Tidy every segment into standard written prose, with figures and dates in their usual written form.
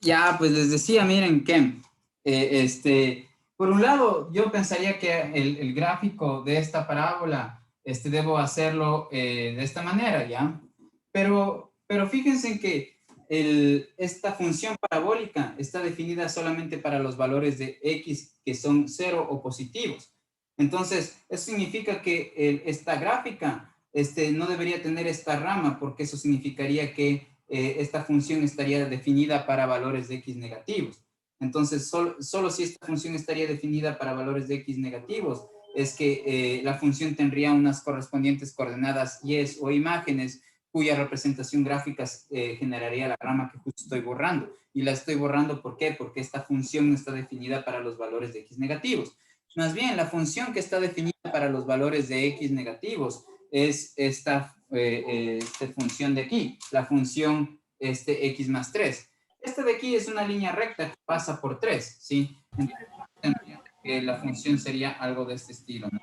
Ya, pues les decía, miren que, por un lado, yo pensaría que el gráfico de esta parábola, debo hacerlo de esta manera, ¿ya? Pero fíjense en que esta función parabólica está definida solamente para los valores de x que son cero o positivos. Entonces, eso significa que esta gráfica, no debería tener esta rama, porque eso significaría que esta función estaría definida para valores de x negativos. Entonces, solo si esta función estaría definida para valores de x negativos, es que la función tendría unas correspondientes coordenadas y o imágenes cuya representación gráfica generaría la rama que justo estoy borrando. Y la estoy borrando, ¿por qué? Porque esta función no está definida para los valores de x negativos. Más bien, la función que está definida para los valores de x negativos es esta función de aquí, la función x más 3. Esta de aquí es una línea recta que pasa por 3, ¿sí? Entonces, la función sería algo de este estilo, ¿no?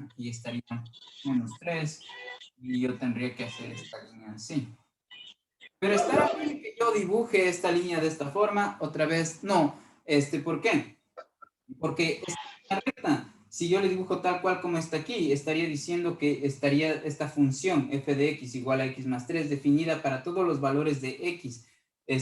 Aquí estaría menos 3 y yo tendría que hacer esta línea así. Pero estará bien que yo dibuje esta línea de esta forma, otra vez, no. ¿Por qué? Porque esta línea recta, si yo le dibujo tal cual como está aquí, estaría diciendo que estaría esta función f de x igual a x más 3 definida para todos los valores de x,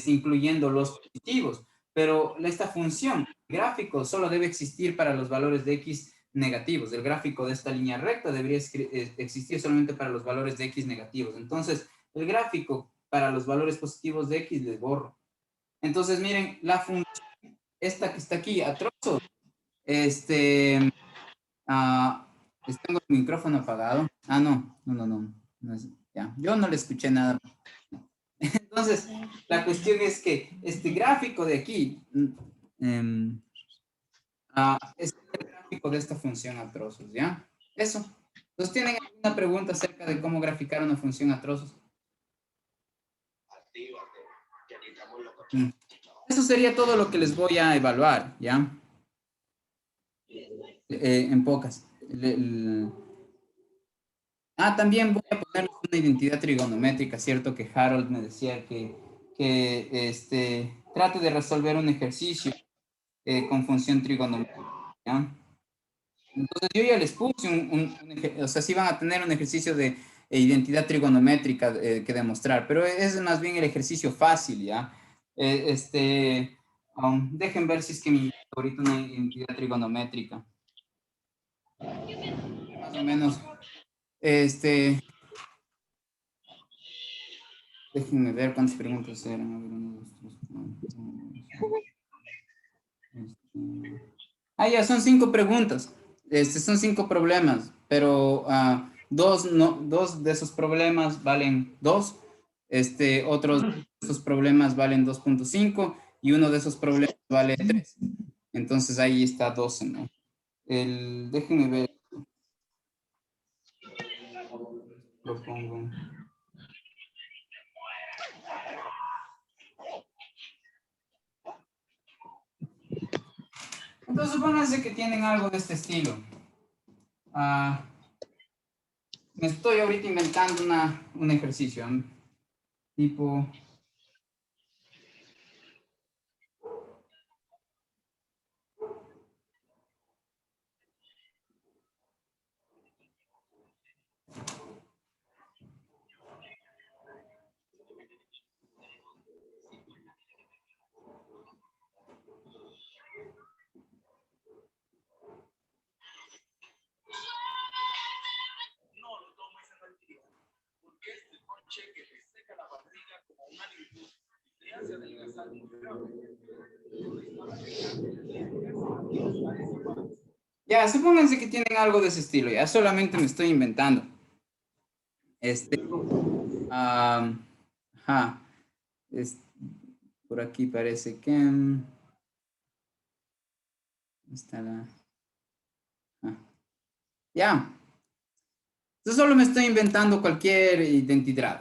incluyendo los positivos. Pero esta función, el gráfico, solo debe existir para los valores de x negativos. El gráfico de esta línea recta debería existir solamente para los valores de x negativos. Entonces, el gráfico para los valores positivos de x les borro. Entonces, miren, la función, esta que está aquí, a trozos, tengo el micrófono apagado. No ya. Yo no le escuché nada. Entonces, la cuestión es que este gráfico de aquí es el gráfico de esta función a trozos, ¿ya? Eso. Entonces, ¿tienen alguna pregunta acerca de cómo graficar una función a trozos? Eso sería todo lo que les voy a evaluar, ¿ya? En pocas. También voy a ponerles una identidad trigonométrica, ¿cierto? Que Harold me decía que trate de resolver un ejercicio con función trigonométrica, ¿ya? Entonces yo ya les puse o sea, sí van a tener un ejercicio de identidad trigonométrica que demostrar, pero es más bien el ejercicio fácil, ¿ya? Dejen ver si es que me invento ahorita una identidad trigonométrica. Más o menos, déjenme ver cuántas preguntas eran. A ver, 1, 2, 3, 4, ya, son 5 preguntas. Son 5 problemas, pero dos de esos problemas valen 2. Otros de esos problemas valen 2.5 y uno de esos problemas vale 3. Entonces ahí está 12, ¿no? Déjenme ver. Lo pongo. Entonces supónganse que tienen algo de este estilo. Me estoy ahorita inventando un ejercicio, ¿no? Tipo, ya, supónganse que tienen algo de ese estilo, ya solamente me estoy inventando. Ajá, por aquí parece que está ya. Yo solo me estoy inventando cualquier identidad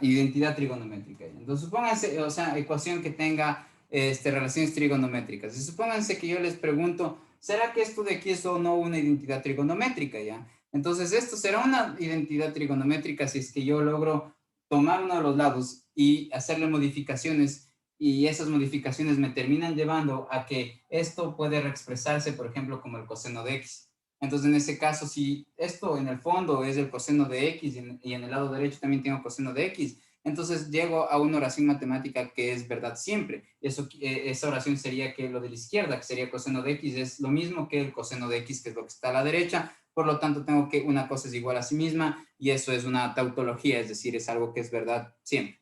trigonométrica. Entonces, supónganse, o sea, ecuación que tenga relaciones trigonométricas. Y supónganse que yo les pregunto, ¿será que esto de aquí es o no una identidad trigonométrica, ya? Entonces, esto será una identidad trigonométrica si es que yo logro tomar uno de los lados y hacerle modificaciones y esas modificaciones me terminan llevando a que esto puede reexpresarse, por ejemplo, como el coseno de x. Entonces, en ese caso, si esto en el fondo es el coseno de x y en el lado derecho también tengo coseno de x, entonces llego a una oración matemática que es verdad siempre. Esa oración sería que lo de la izquierda, que sería coseno de x, es lo mismo que el coseno de x, que es lo que está a la derecha. Por lo tanto, tengo que una cosa es igual a sí misma y eso es una tautología, es decir, es algo que es verdad siempre.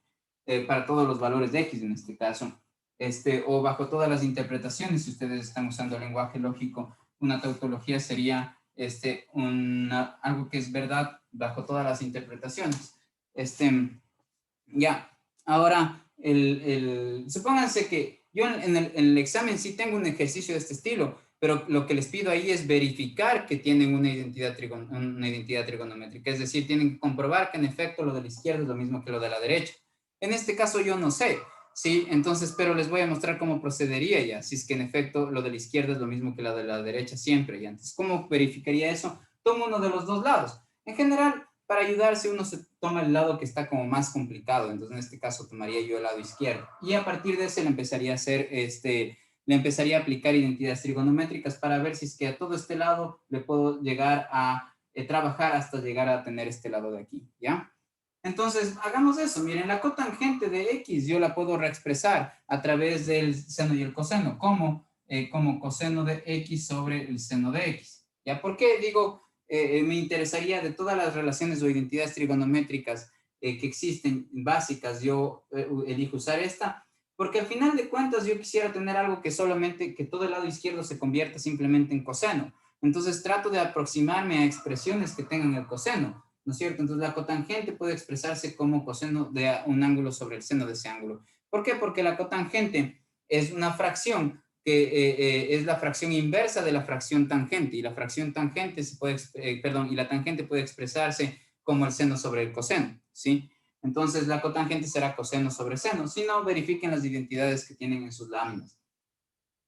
Para todos los valores de x en este caso. O bajo todas las interpretaciones, si ustedes están usando el lenguaje lógico, una tautología sería algo que es verdad bajo todas las interpretaciones. Ya, ahora, supónganse que yo en el examen sí tengo un ejercicio de este estilo, pero lo que les pido ahí es verificar que tienen una identidad trigonométrica, es decir, tienen que comprobar que en efecto lo de la izquierda es lo mismo que lo de la derecha. En este caso yo no sé, ¿sí? Entonces, pero les voy a mostrar cómo procedería ya, si es que en efecto lo de la izquierda es lo mismo que lo de la derecha siempre. Y antes, ¿cómo verificaría eso? Tomo uno de los dos lados. En general, para ayudarse uno se toma el lado que está como más complicado, entonces en este caso tomaría yo el lado izquierdo y a partir de ese le empezaría a hacer le empezaría a aplicar identidades trigonométricas para ver si es que a todo este lado le puedo llegar a trabajar hasta llegar a tener este lado de aquí, ¿ya? Entonces, hagamos eso. Miren, la cotangente de x yo la puedo reexpresar a través del seno y el coseno, como coseno de x sobre el seno de x. ¿Ya? ¿Por qué digo, me interesaría de todas las relaciones o identidades trigonométricas que existen básicas, yo elijo usar esta? Porque al final de cuentas yo quisiera tener algo que solamente, que todo el lado izquierdo se convierta simplemente en coseno. Entonces trato de aproximarme a expresiones que tengan el coseno, ¿no es cierto? Entonces la cotangente puede expresarse como coseno de un ángulo sobre el seno de ese ángulo. ¿Por qué? Porque la cotangente es una fracción que es la fracción inversa de la fracción tangente, y la fracción tangente se puede, y la tangente puede expresarse como el seno sobre el coseno, ¿sí? Entonces la cotangente será coseno sobre seno. Si no, verifiquen las identidades que tienen en sus láminas,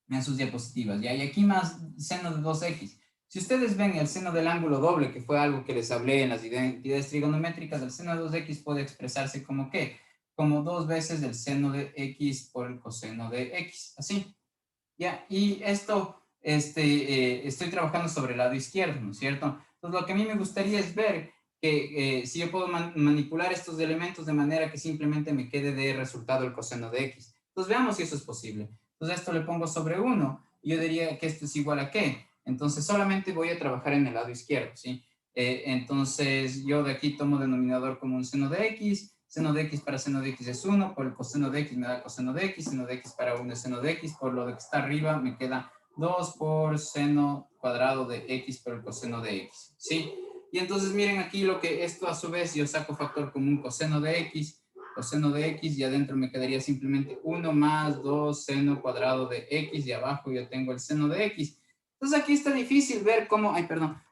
en sus diapositivas. ¿Ya? Y aquí más seno de 2x. Si ustedes ven el seno del ángulo doble, que fue algo que les hablé en las identidades trigonométricas, el seno de 2x puede expresarse como ¿qué? Como 2 veces el seno de x por el coseno de x, así. ¿Ya? Y esto, estoy trabajando sobre el lado izquierdo, ¿no es cierto? Entonces, lo que a mí me gustaría es ver que si yo puedo manipular estos elementos de manera que simplemente me quede de resultado el coseno de x. Entonces, veamos si eso es posible. Entonces, esto le pongo sobre 1, y yo diría que esto es igual a ¿qué? Entonces, solamente voy a trabajar en el lado izquierdo, ¿sí? Entonces, yo de aquí tomo denominador como un seno de x para seno de x es 1, por el coseno de x me da coseno de x, seno de x para 1 es seno de x, por lo de que está arriba me queda 2 por seno cuadrado de x por el coseno de x, ¿sí? Y entonces miren aquí lo que esto a su vez yo saco factor común coseno de x, y adentro me quedaría simplemente 1 más 2 seno cuadrado de x, y abajo yo tengo el seno de x. Entonces aquí está difícil ver cómo,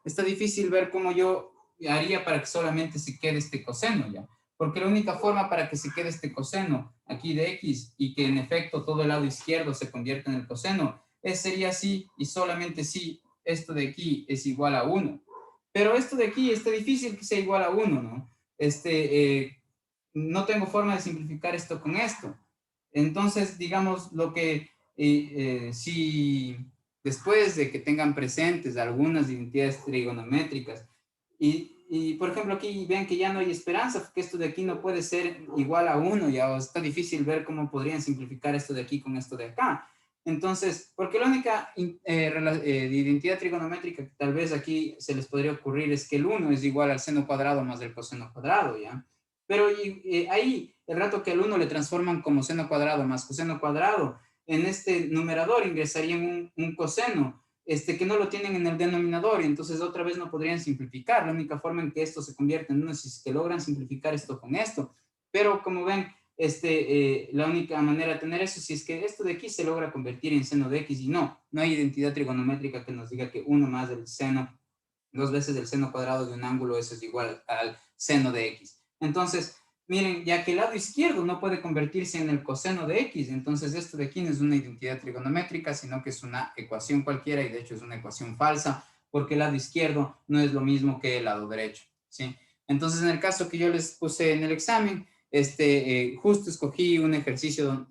está difícil ver cómo yo haría para que solamente se quede este coseno ya. Porque la única forma para que se quede este coseno aquí de x y que en efecto todo el lado izquierdo se convierta en el coseno, sería así y solamente si esto de aquí es igual a 1. Pero esto de aquí está difícil que sea igual a 1, ¿no? No tengo forma de simplificar esto con esto. Entonces, digamos, si después de que tengan presentes algunas identidades trigonométricas, por ejemplo, aquí ven que ya no hay esperanza, porque esto de aquí no puede ser igual a 1, ya está difícil ver cómo podrían simplificar esto de aquí con esto de acá. Entonces, porque la única identidad trigonométrica que tal vez aquí se les podría ocurrir es que el 1 es igual al seno cuadrado más el coseno cuadrado, ¿ya? Pero ahí, el rato que el 1 le transforman como seno cuadrado más coseno cuadrado, en este numerador ingresarían un coseno, que no lo tienen en el denominador, y entonces otra vez no podrían simplificar. La única forma en que esto se convierte en uno es que logran simplificar esto con esto. Pero como ven, la única manera de tener eso, si es que esto de aquí se logra convertir en seno de x, y no hay identidad trigonométrica que nos diga que 1 más del seno, 2 veces el seno cuadrado de un ángulo, eso es igual al seno de x. Entonces, miren, ya que el lado izquierdo no puede convertirse en el coseno de x, entonces esto de aquí no es una identidad trigonométrica, sino que es una ecuación cualquiera, y de hecho es una ecuación falsa, porque el lado izquierdo no es lo mismo que el lado derecho, ¿sí? Entonces, en el caso que yo les puse en el examen, justo escogí un ejercicio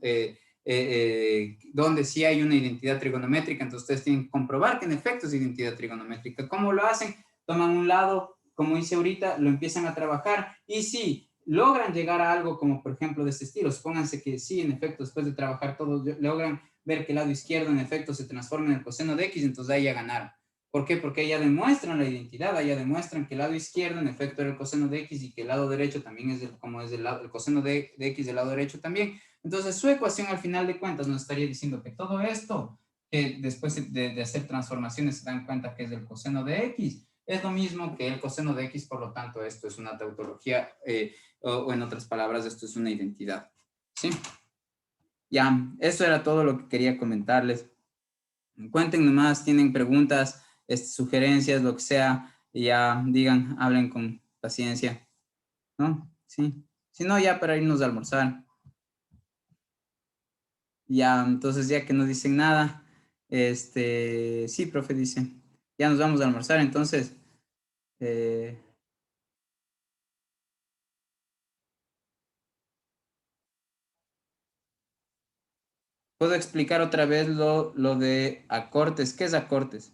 donde sí hay una identidad trigonométrica, entonces ustedes tienen que comprobar que en efecto es identidad trigonométrica. ¿Cómo lo hacen? Toman un lado, como hice ahorita, lo empiezan a trabajar y sí, logran llegar a algo como por ejemplo de este estilo. Supónganse que sí, en efecto, después de trabajar todo, logran ver que el lado izquierdo en efecto se transforma en el coseno de X, entonces ahí ya ganaron. ¿Por qué? Porque ya demuestran la identidad, ya demuestran que el lado izquierdo en efecto era el coseno de X y que el lado derecho también es como es el coseno de X del lado derecho también. Entonces su ecuación al final de cuentas nos estaría diciendo que todo esto, que después de hacer transformaciones se dan cuenta que es el coseno de X, es lo mismo que el coseno de X, por lo tanto esto es una tautología, o en otras palabras, esto es una identidad. ¿Sí? Ya, eso era todo lo que quería comentarles. Cuéntenme más, tienen preguntas, sugerencias, lo que sea, y ya digan, hablen con paciencia, ¿no? Sí. Si no, ya para irnos a almorzar. Ya, entonces ya que no dicen nada, sí, profe, dice, ya nos vamos a almorzar, entonces, ¿puedo explicar otra vez lo de acortes? ¿Qué es acortes?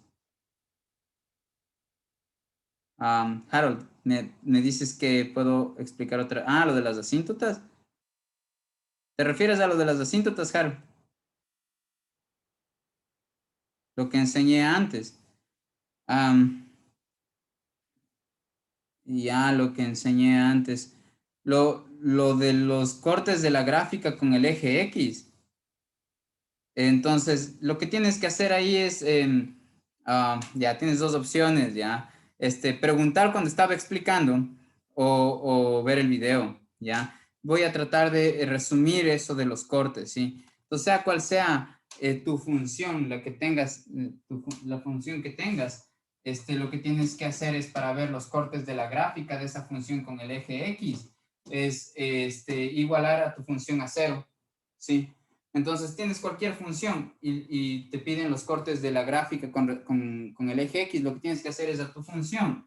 Harold, me dices que puedo explicar otra. Ah, lo de las asíntotas. ¿Te refieres a lo de las asíntotas, Harold? Lo que enseñé antes. Ya lo que enseñé antes. Lo de los cortes de la gráfica con el eje X. Entonces, lo que tienes que hacer ahí es, ya tienes dos opciones, ya. Preguntar cuando estaba explicando o ver el video, ya. Voy a tratar de resumir eso de los cortes, ¿sí? Entonces, sea cual sea tu función, la que tengas, la función que tengas, lo que tienes que hacer es para ver los cortes de la gráfica de esa función con el eje X, es igualar a tu función a cero, ¿sí? Entonces tienes cualquier función y te piden los cortes de la gráfica con el eje X, lo que tienes que hacer es a tu función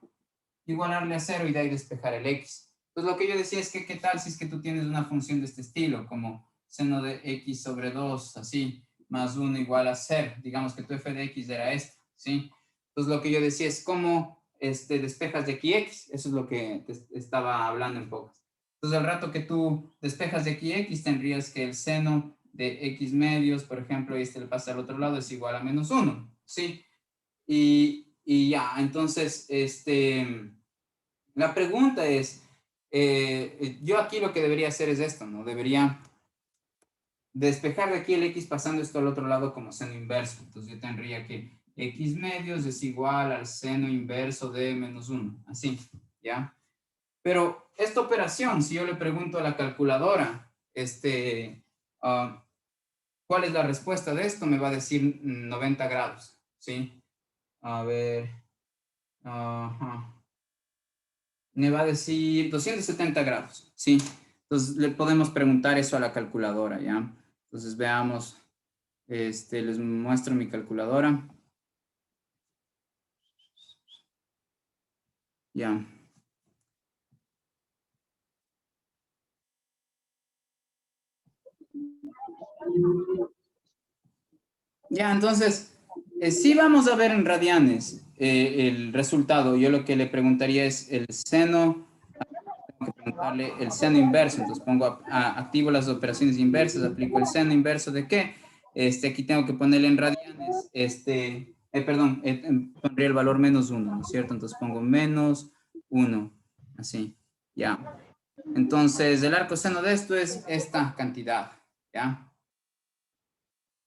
igualarle a cero y de ahí despejar el X. Entonces lo que yo decía es que qué tal si es que tú tienes una función de este estilo, como seno de X sobre 2, así, más 1 igual a 0. Digamos que tu f de X era esta, ¿sí? Entonces lo que yo decía es cómo despejas de aquí X, eso es lo que te estaba hablando en pocas. Entonces al rato que tú despejas de aquí X, tendrías que el seno de X medios, por ejemplo, y le pasa al otro lado, es igual a menos 1, ¿sí? Y ya, entonces, la pregunta es, yo aquí lo que debería hacer es esto, ¿no? Debería despejar de aquí el X pasando esto al otro lado como seno inverso. Entonces yo tendría que X medios es igual al seno inverso de menos 1, así, ¿ya? Pero esta operación, si yo le pregunto a la calculadora, uh, ¿cuál es la respuesta de esto? Me va a decir 90 grados, ¿sí? A ver, ajá. Me va a decir 270 grados, ¿sí? Entonces le podemos preguntar eso a la calculadora, ¿ya? Entonces veamos, les muestro mi calculadora. Ya. Ya, entonces, sí vamos a ver en radianes el resultado. Yo lo que le preguntaría es el seno, tengo que preguntarle el seno inverso. Entonces pongo, activo las operaciones inversas, aplico el seno inverso de qué. Aquí tengo que ponerle en radianes, perdón, pondría el valor menos 1, ¿no es cierto? Entonces pongo menos 1, así, ya. Entonces, el arco seno de esto es esta cantidad, ¿ya?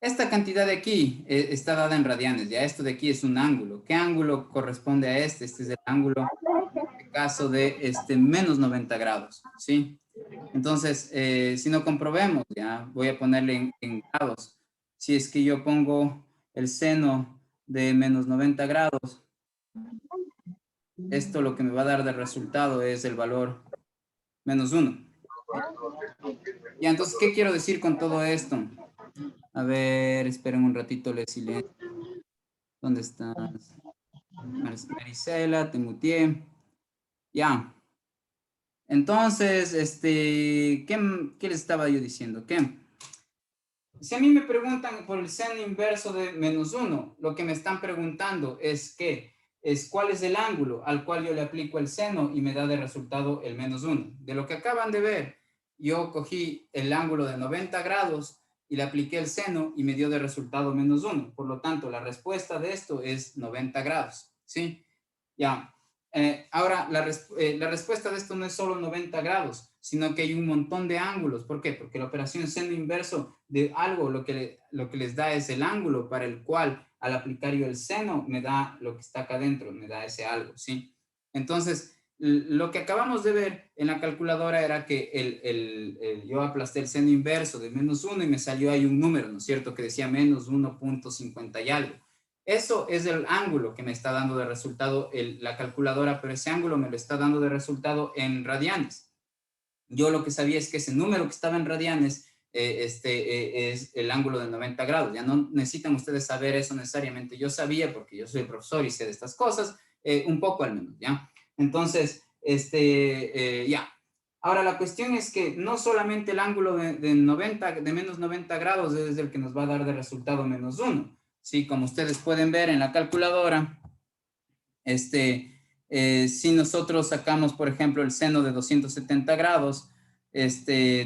Esta cantidad de aquí está dada en radianes, ya esto de aquí es un ángulo. ¿Qué ángulo corresponde a este? Este es el ángulo, en este caso, de menos 90 grados, ¿sí? Entonces, si no comprobemos, ya voy a ponerle en grados. Si es que yo pongo el seno de menos 90 grados, esto lo que me va a dar de resultado es el valor menos 1. Ya, entonces, ¿qué quiero decir con todo esto? A ver, esperen un ratito, le silencio. ¿Dónde estás? Marisela, te muteé. Ya. Entonces, ¿qué les estaba yo diciendo? ¿Qué? Si a mí me preguntan por el seno inverso de -1, lo que me están preguntando es cuál es el ángulo al cual yo le aplico el seno y me da de resultado el -1. De lo que acaban de ver, yo cogí el ángulo de 90 grados y le apliqué el seno y me dio de resultado -1. Por lo tanto, la respuesta de esto es 90 grados, ¿sí? Ya. Ahora, la respuesta de esto no es solo 90 grados, sino que hay un montón de ángulos. ¿Por qué? Porque la operación seno inverso de algo lo que les da es el ángulo para el cual al aplicar yo el seno me da lo que está acá adentro, me da ese algo, ¿sí? Entonces, lo que acabamos de ver en la calculadora era que yo aplasté el seno inverso de -1 y me salió ahí un número, ¿no es cierto? Que decía -1.50 y algo. Eso es el ángulo que me está dando de resultado la calculadora, pero ese ángulo me lo está dando de resultado en radianes. Yo lo que sabía es que ese número que estaba en radianes es el ángulo de 90 grados. Ya no necesitan ustedes saber eso necesariamente. Yo sabía, porque yo soy profesor y sé de estas cosas, un poco al menos, ¿ya? Entonces, ya. Ahora, la cuestión es que no solamente el ángulo de menos 90 grados es el que nos va a dar de resultado -1. Sí, como ustedes pueden ver en la calculadora, si nosotros sacamos, por ejemplo, el seno de 270 grados,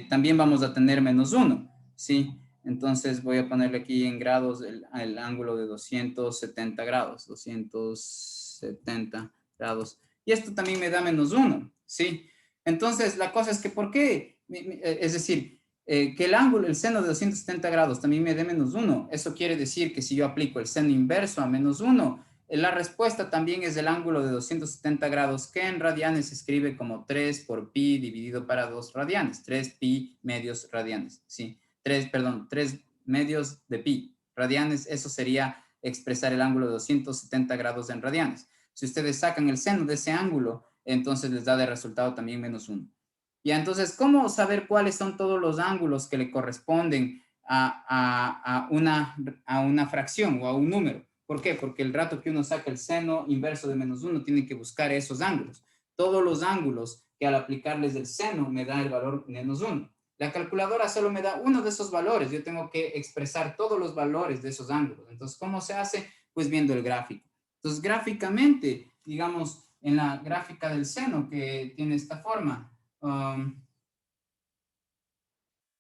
también vamos a tener -1, ¿sí? Entonces voy a ponerle aquí en grados el ángulo de 270 grados, 270 grados. Y esto también me da -1, ¿sí? Entonces, la cosa es que, ¿por qué? Es decir, que el seno de 270 grados también me dé -1. Eso quiere decir que si yo aplico el seno inverso a -1, la respuesta también es el ángulo de 270 grados, que en radianes se escribe como 3 por pi dividido para 2 radianes, 3 pi medios radianes, ¿sí? 3 medios de pi radianes, eso sería expresar el ángulo de 270 grados en radianes. Si ustedes sacan el seno de ese ángulo, entonces les da de resultado también -1. Ya, entonces, ¿cómo saber cuáles son todos los ángulos que le corresponden a una fracción o a un número? ¿Por qué? Porque el rato que uno saca el seno inverso de -1, tiene que buscar esos ángulos. Todos los ángulos que al aplicarles el seno me da el valor -1. La calculadora solo me da uno de esos valores. Yo tengo que expresar todos los valores de esos ángulos. Entonces, ¿cómo se hace? Pues viendo el gráfico. Entonces, gráficamente, digamos, en la gráfica del seno, que tiene esta forma,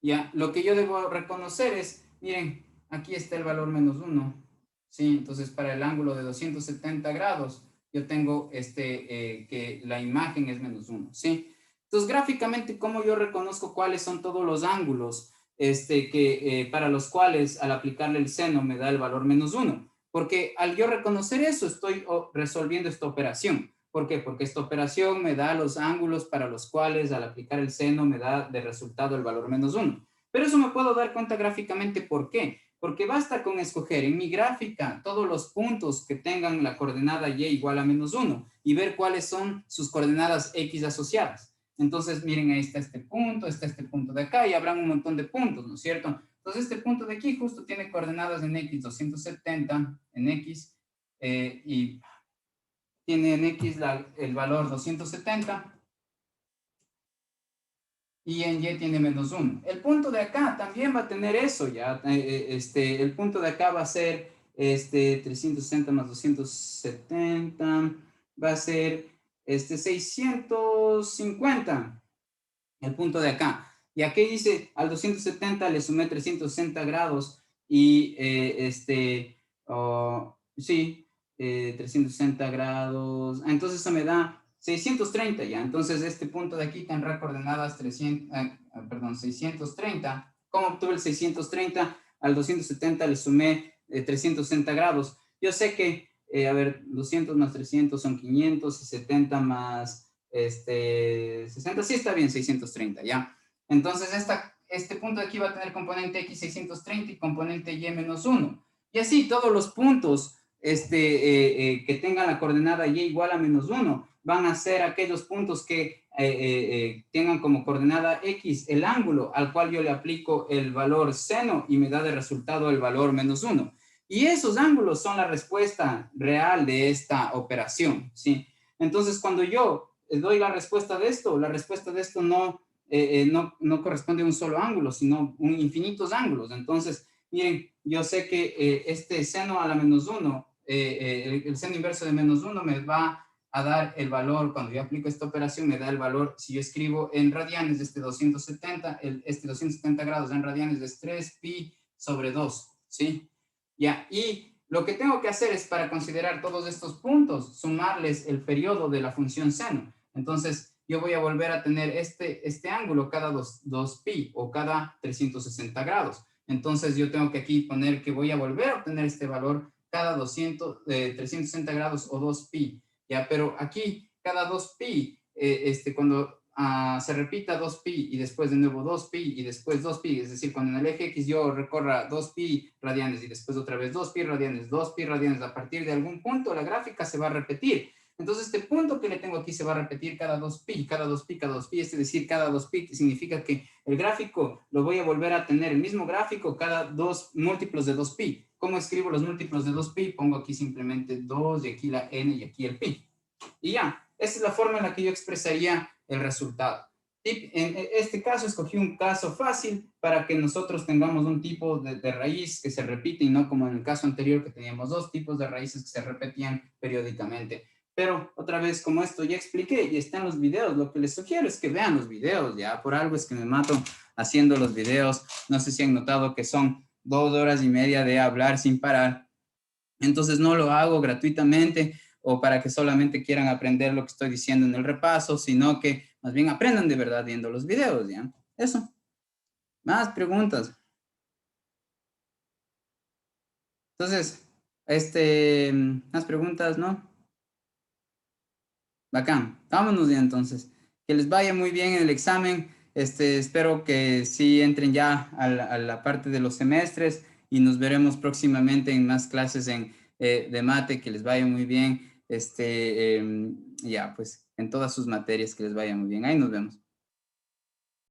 ya, lo que yo debo reconocer es, miren, aquí está el valor -1, ¿sí? Entonces, para el ángulo de 270 grados, yo tengo que la imagen es -1, ¿sí? Entonces, gráficamente, ¿cómo yo reconozco cuáles son todos los ángulos para los cuales al aplicarle el seno me da el valor -1? Porque al yo reconocer eso, estoy resolviendo esta operación. ¿Por qué? Porque esta operación me da los ángulos para los cuales al aplicar el seno me da de resultado el valor -1. Pero eso me puedo dar cuenta gráficamente. ¿Por qué? Porque basta con escoger en mi gráfica todos los puntos que tengan la coordenada y igual a -1 y ver cuáles son sus coordenadas x asociadas. Entonces, miren, ahí está este punto de acá y habrá un montón de puntos, ¿no es cierto? Entonces, este punto de aquí justo tiene coordenadas en x 270, en x, y tiene en X el valor 270 y en Y tiene -1. El punto de acá también va a tener eso ya. El punto de acá va a ser 360 más 270, va a ser 650, el punto de acá. Y aquí dice, al 270 le sumé 360 grados y sí, 360 grados. Entonces eso me da 630 ya. Entonces este punto de aquí tendrá coordenadas 630. ¿Cómo obtuve el 630? Al 270 le sumé 360 grados. Yo sé que, 200 más 300 son 500 y 70 más 60, sí está bien, 630, ¿ya? Entonces, este punto de aquí va a tener componente X 630 y componente Y -1. Y así, todos los puntos que tengan la coordenada Y igual a -1 van a ser aquellos puntos que tengan como coordenada X el ángulo al cual yo le aplico el valor seno y me da de resultado el valor -1. Y esos ángulos son la respuesta real de esta operación, ¿sí? Entonces, cuando yo doy la respuesta de esto no no corresponde a un solo ángulo, sino infinitos ángulos. Entonces, miren, yo sé que este seno a la menos 1, el seno inverso de menos 1 me va a dar el valor, cuando yo aplico esta operación, me da el valor, si yo escribo en radianes de este 270, este 270 grados en radianes es 3 pi sobre 2, ¿sí? Ya, y lo que tengo que hacer es, para considerar todos estos puntos, sumarles el periodo de la función seno. Entonces, yo voy a volver a tener este ángulo cada 2 pi o cada 360 grados. Entonces, yo tengo que aquí poner que voy a volver a obtener este valor cada 360 grados o 2 pi. ¿Ya? Pero aquí, cada 2 pi, cuando se repita 2 pi y después de nuevo 2 pi y después 2 pi, es decir, cuando en el eje X yo recorra 2 pi radianes y después otra vez 2 pi radianes, 2 pi radianes, a partir de algún punto la gráfica se va a repetir. Entonces, este punto que le tengo aquí se va a repetir cada 2 pi, cada 2 pi, cada 2 pi, es decir, cada 2 pi, que significa que el gráfico lo voy a volver a tener, el mismo gráfico, cada 2 múltiplos de 2 pi. ¿Cómo escribo los múltiplos de 2 pi? Pongo aquí simplemente 2 y aquí la n y aquí el pi. Y ya, esa es la forma en la que yo expresaría el resultado. Y en este caso escogí un caso fácil para que nosotros tengamos un tipo de raíz que se repite y no como en el caso anterior que teníamos dos tipos de raíces que se repetían periódicamente. Pero otra vez, como esto ya expliqué y está en los videos, lo que les sugiero es que vean los videos, ya por algo es que me mato haciendo los videos. No sé si han notado que son 2 horas y media de hablar sin parar. Entonces no lo hago gratuitamente o para que solamente quieran aprender lo que estoy diciendo en el repaso, sino que más bien aprendan de verdad viendo los videos, ¿ya? Eso. Más preguntas. Entonces, más preguntas, ¿no? Bacán. Vámonos ya entonces. Que les vaya muy bien en el examen. Espero que sí entren ya a la parte de los semestres y nos veremos próximamente en más clases de mate. Que les vaya muy bien. Ya, pues en todas sus materias que les vaya muy bien. Ahí nos vemos.